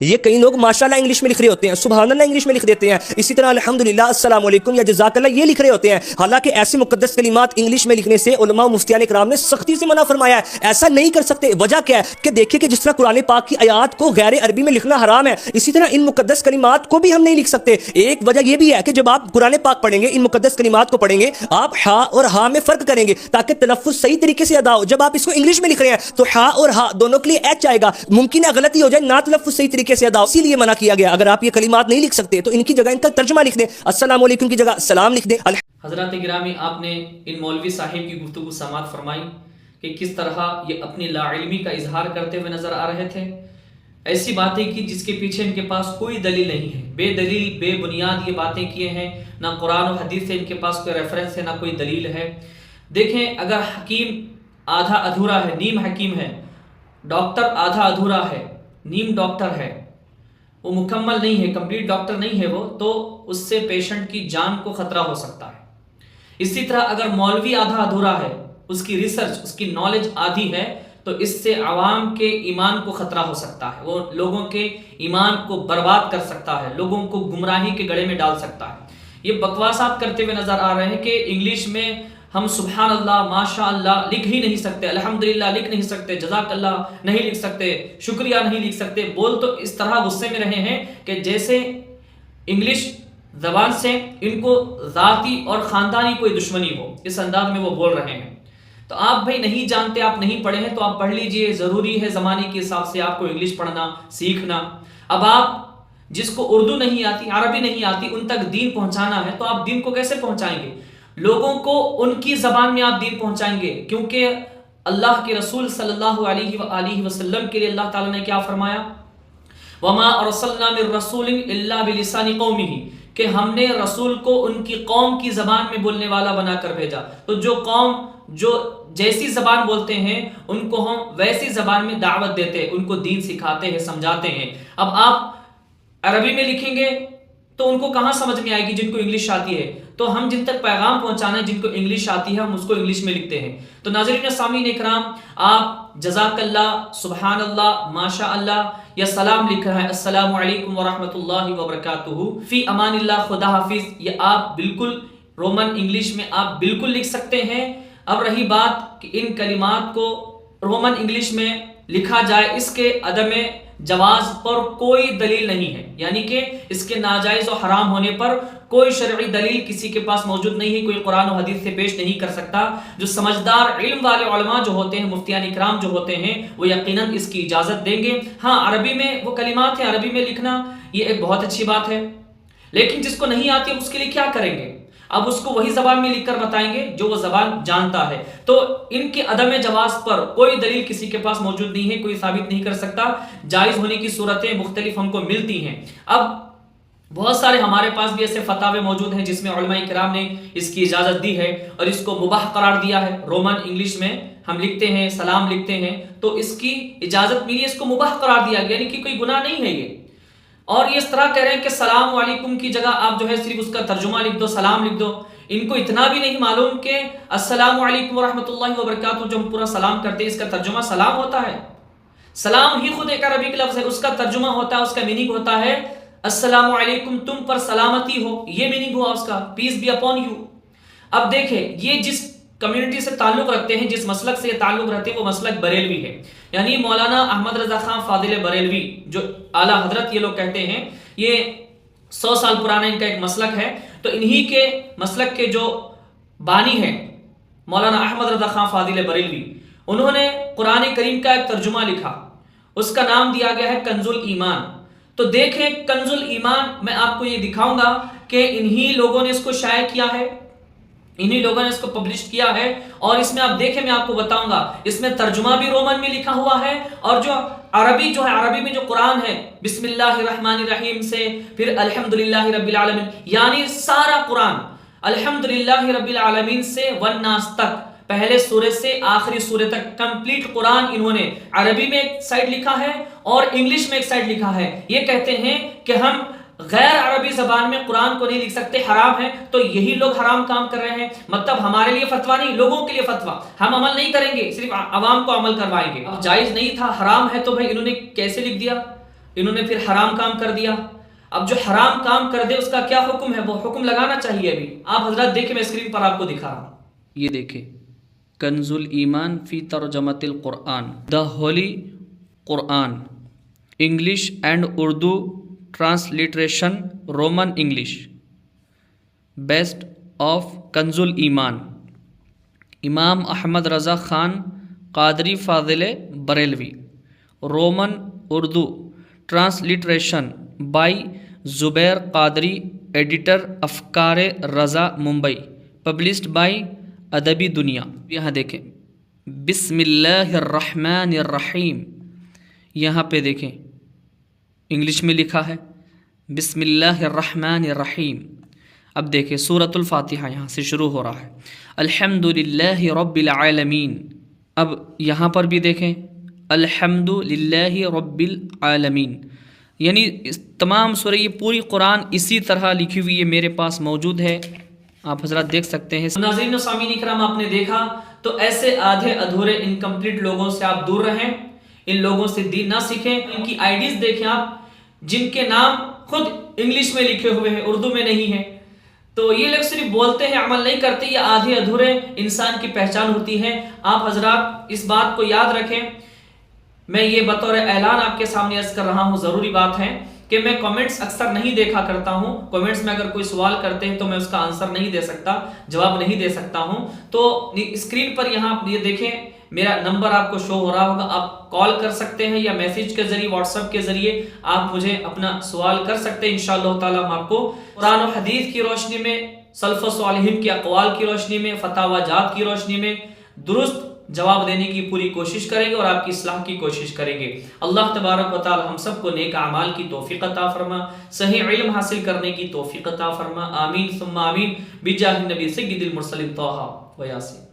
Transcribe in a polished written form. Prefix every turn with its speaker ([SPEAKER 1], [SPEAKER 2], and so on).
[SPEAKER 1] یہ کئی لوگ ماشاءاللہ انگلش میں لکھ رہے ہوتے ہیں، سبحان اللہ انگلش میں لکھ دیتے ہیں، اسی طرح الحمدللہ، السلام علیکم یا جزاک اللہ یہ لکھ رہے ہوتے ہیں، حالانکہ ایسے مقدس کلمات انگلش میں لکھنے سے علماء و مفتیان کرام نے سختی سے منع فرمایا ہے، ایسا نہیں کر سکتے۔ وجہ کیا ہے کہ دیکھیں کہ جس طرح قرآن پاک کی آیات کو غیر عربی میں لکھنا حرام ہے، اسی طرح ان مقدس کلمات کو بھی ہم نہیں لکھ سکتے۔ ایک وجہ یہ بھی ہے کہ جب آپ قرآن پاک پڑھیں گے، ان مقدس کلمات کو پڑھیں گے، آپ ہا اور ہا میں فرق کریں گے تاکہ تلفظ صحیح طریقے سے ادا ہو۔ جب آپ اس کو انگلش میں لکھ رہے ہیں تو ہا اور ہا دونوں کے لیے ایچ آئے گا، ممکن ہے غلطی ہو جائے، نہ تلفظ صحیح طریقے سے ادا ہو، اسی لیے منع کیا گیا۔ اگر آپ یہ کلمات نہیں لکھ سکتے تو ان کی جگہ ان کا ترجمہ لکھ دیں، السلام علیکم کی جگہ السلام لکھ دیں۔
[SPEAKER 2] حضرات گرامی، آپ نے ان مولوی صاحب کی گفتگو سماعت فرمائی کہ کس طرح یہ اپنی لا علمی کا اظہار کرتے ہوئے نظر آ رہے تھے، ایسی باتیں کی جس کے پیچھے ان کے پاس کوئی دلیل نہیں ہے، بے دلیل بے بنیاد یہ باتیں کیے ہیں، نہ قرآن و حدیث سے ان کے پاس کوئی ریفرنس ہے، نہ کوئی دلیل ہے۔ دیکھیں، اگر حکیم آدھا ادھورا ہے، نیم حکیم ہے، ڈاکٹر آدھا ادھورا ہے، نیم ڈاکٹر ہے، وہ مکمل نہیں ہے، کمپلیٹ ڈاکٹر نہیں ہے وہ، تو اس سے پیشنٹ کی جان کو خطرہ ہو سکتا ہے۔ اسی طرح اگر مولوی آدھا ادھورا ہے، اس کی ریسرچ، اس کی نالج آدھی ہے، تو اس سے عوام کے ایمان کو خطرہ ہو سکتا ہے، وہ لوگوں کے ایمان کو برباد کر سکتا ہے، لوگوں کو گمراہی کے گڑھے میں ڈال سکتا ہے۔ یہ بکواسات کرتے ہوئے نظر آ رہے ہیں کہ انگلش میں ہم سبحان اللہ، ماشاء اللہ لکھ ہی نہیں سکتے، الحمدللہ لکھ نہیں سکتے، جزاک اللہ نہیں لکھ سکتے، شکریہ نہیں لکھ سکتے، بول تو اس طرح غصے میں رہے ہیں کہ جیسے انگلش زبان سے ان کو ذاتی اور خاندانی کوئی دشمنی ہو، اس انداز میں وہ بول رہے ہیں۔ تو آپ بھائی نہیں جانتے، آپ نہیں پڑھے ہیں تو آپ پڑھ لیجئے، ضروری ہے زمانے کے حساب سے آپ کو انگلش پڑھنا سیکھنا۔ اب آپ جس کو اردو نہیں آتی، عربی نہیں آتی، ان تک دین پہنچانا ہے تو آپ دین کو کیسے پہنچائیں گے؟ لوگوں کو ان کی زبان میں آپ دین پہنچائیں گے، کیونکہ اللہ کے رسول صلی اللہ علیہ وآلہ وسلم کے لیے اللہ تعالیٰ نے کیا فرمایا؟ وَمَا أَرْسَلْنَا مِن رَّسُولٍ إِلَّا بِلِسَانِ قَوْمِهِ، کہ ہم نے رسول کو ان کی قوم کی زبان میں بولنے والا بنا کر بھیجا۔ تو جو قوم جو جیسی زبان بولتے ہیں ان کو ہم ویسی زبان میں دعوت دیتے ہیں، ان کو دین سکھاتے ہیں، سمجھاتے ہیں۔ اب آپ عربی میں لکھیں گے تو ان کو کہاں سمجھ میں آئے گی جن کو انگلش آتی ہے؟ تو ہم جن تک پیغام پہنچانا ہے، جن کو انگلش آتی ہے، ہم اس کو انگلش میں لکھتے ہیں۔ تو ناظرین سامعین اکرام، آپ جزاک اللہ، سبحان اللہ، ماشاء اللہ یا سلام لکھ رہا ہے، السلام علیکم ورحمۃ اللہ وبرکاتہ، فی امان اللہ، خدا حافظ، یہ آپ بالکل رومن انگلش میں آپ بالکل لکھ سکتے ہیں۔ اب رہی بات کہ ان کلمات کو رومن انگلش میں لکھا جائے، اس کے عدم جواز پر کوئی دلیل نہیں ہے، یعنی کہ اس کے ناجائز و حرام ہونے پر کوئی شرعی دلیل کسی کے پاس موجود نہیں ہے، کوئی قرآن و حدیث سے پیش نہیں کر سکتا۔ جو سمجھدار علم والے علماء جو ہوتے ہیں، مفتیان اکرام جو ہوتے ہیں، وہ یقیناً اس کی اجازت دیں گے۔ ہاں، عربی میں وہ کلمات ہیں، عربی میں لکھنا یہ ایک بہت اچھی بات ہے، لیکن جس کو نہیں آتی اس کے لیے کیا کریں گے؟ اب اس کو وہی زبان میں لکھ کر بتائیں گے جو وہ زبان جانتا ہے۔ تو ان کے عدم جواز پر کوئی دلیل کسی کے پاس موجود نہیں ہے، کوئی ثابت نہیں کر سکتا۔ جائز ہونے کی صورتیں مختلف ہم کو ملتی ہیں۔ اب بہت سارے ہمارے پاس بھی ایسے فتاوے موجود ہیں جس میں علماء کرام نے اس کی اجازت دی ہے اور اس کو مباح قرار دیا ہے۔ رومن انگلش میں ہم لکھتے ہیں، سلام لکھتے ہیں، تو اس کی اجازت ملی، اس کو مباح قرار دیا گیا، یعنی کہ کوئی گناہ نہیں ہے یہ۔ اور یہ اس طرح کہہ رہے ہیں کہ السلام علیکم کی جگہ آپ جو ہے صرف اس کا ترجمہ لکھ دو، سلام لکھ دو۔ ان کو اتنا بھی نہیں معلوم کہ السلام علیکم ورحمۃ اللہ وبرکاتہ جو ہم پورا سلام کرتے ہیں، اس کا ترجمہ سلام ہوتا ہے۔ سلام ہی خود ایک عربی کا لفظ ہے، اس کا ترجمہ ہوتا ہے، اس کا میننگ ہوتا ہے السلام علیکم، تم پر سلامتی ہو، یہ میننگ ہوا اس کا، پیس بی اپون یو۔ اب دیکھیں، یہ جس کمیونٹی سے تعلق رکھتے ہیں، جس مسلک سے یہ تعلق رکھتے ہیں، وہ مسلک بریلوی ہے، یعنی مولانا احمد رضا خان فاضل بریلوی جو اعلیٰ حضرت یہ لوگ کہتے ہیں، یہ 100 سال پرانا ان کا ایک مسلک ہے۔ تو انہی کے مسلک کے جو بانی ہیں مولانا احمد رضا خان فاضل بریلوی، انہوں نے قرآن کریم کا ایک ترجمہ لکھا، اس کا نام دیا گیا ہے کنز الایمان۔ تو دیکھیں، کنز الایمان میں آپ کو یہ دکھاؤں گا کہ انہی لوگوں نے اس کو شائع کیا ہے، انہی لوگوں نے اس کو پبلش کیا ہے، اور اس میں آپ دیکھیں، میں آپ کو بتاؤں گا، اس میں ترجمہ بھی رومن میں لکھا ہوا ہے، اور جو عربی جو ہے، عربی میں جو قرآن ہے بسم اللہ الرحمن الرحیم سے پھر الحمدللہ رب العالمین، یعنی سارا قرآن الحمدللہ رب العالمین سے والناس تک، پہلے سورے سے آخری سورے تک کمپلیٹ قرآن انہوں نے عربی میں ایک سائڈ لکھا ہے اور انگلش میں ایک سائڈ لکھا ہے۔ یہ کہتے ہیں کہ ہم غیر عربی زبان میں قرآن کو نہیں لکھ سکتے، حرام ہے۔ تو یہی لوگ حرام کام کر رہے ہیں، مطلب ہمارے لیے فتویٰ نہیں، لوگوں کے لیے فتویٰ، ہم عمل نہیں کریں گے، صرف عوام کو عمل کروائیں گے۔ اب جائز نہیں تھا، حرام ہے، تو بھائی انہوں نے کیسے لکھ دیا؟ انہوں نے پھر حرام کام کر دیا. اب جو حرام کام کر دے اس کا کیا حکم ہے؟ وہ حکم لگانا چاہیے. ابھی آپ حضرات دیکھیں، میں اسکرین پر آپ کو دکھا رہا ہوں. یہ دیکھیں، کنز الایمان فی ترجمۃ القرآن، the holy Quran, English and Urdu transliteration Roman English, best of Kanz ul-Iman, Imam Ahmad Raza Khan Qadri Fazil Barelvi, Roman Urdu transliteration by Zubair Qadri, editor Afkar Raza Mumbai, published by ادبی دنیا. یہاں دیکھیں بسم اللہ الرحمن الرحیم، یہاں پہ دیکھیں انگلش میں لکھا ہے بسم اللہ الرحمن الرحیم. اب دیکھیں سورۃ الفاتحہ یہاں سے شروع ہو رہا ہے، الحمد للہ رب العالمین. اب یہاں پر بھی دیکھیں الحمد للہ رب العالمین، یعنی تمام سورہ یہ پوری قرآن اسی طرح لکھی ہوئی ہے، میرے پاس موجود ہے، آپ حضرات دیکھ سکتے ہیں. ناظرین و سامعین اکرام، آپ نے دیکھا تو ایسے آدھے ادھورے انکمپلیٹ لوگوں سے آپ دور رہیں، ان لوگوں سے دین نہ سیکھیں. ان کی آئیڈیز دیکھیں آپ، جن کے نام خود انگلش میں لکھے ہوئے ہیں، اردو میں نہیں ہیں. تو یہ لوگ صرف بولتے ہیں، عمل نہیں کرتے. یہ آدھے ادھورے انسان کی پہچان ہوتی ہے. آپ حضرات اس بات کو یاد رکھیں. میں یہ بطور اعلان آپ کے سامنے عرض کر رہا ہوں، ضروری بات ہے کہ میں کامنٹس اکثر نہیں دیکھا کرتا ہوں. کامنٹس میں اگر کوئی سوال کرتے ہیں تو میں اس کا آنسر نہیں دے سکتا، جواب نہیں دے سکتا ہوں. تو اسکرین پر یہاں یہ دیکھیں میرا نمبر آپ کو شو ہو رہا ہوگا، آپ کال کر سکتے ہیں یا میسیج کے ذریعے، واٹس ایپ کے ذریعے آپ مجھے اپنا سوال کر سکتے ہیں. انشاءاللہ تعالی ہم آپ کو قرآن و حدیث کی روشنی میں، سلف و صالحین کے اقوال کی روشنی میں، فتاوی جات کی روشنی میں درست جواب دینے کی پوری کوشش کریں گے اور آپ کی اصلاح کی کوشش کریں گے. اللہ تبارک و تعالی ہم سب کو نیک اعمال کی توفیق عطا فرما، صحیح علم حاصل کرنے کی توفیق عطا فرما. آمین ثم آمین بجاہ النبی سید المرسلین طہ و یاسین.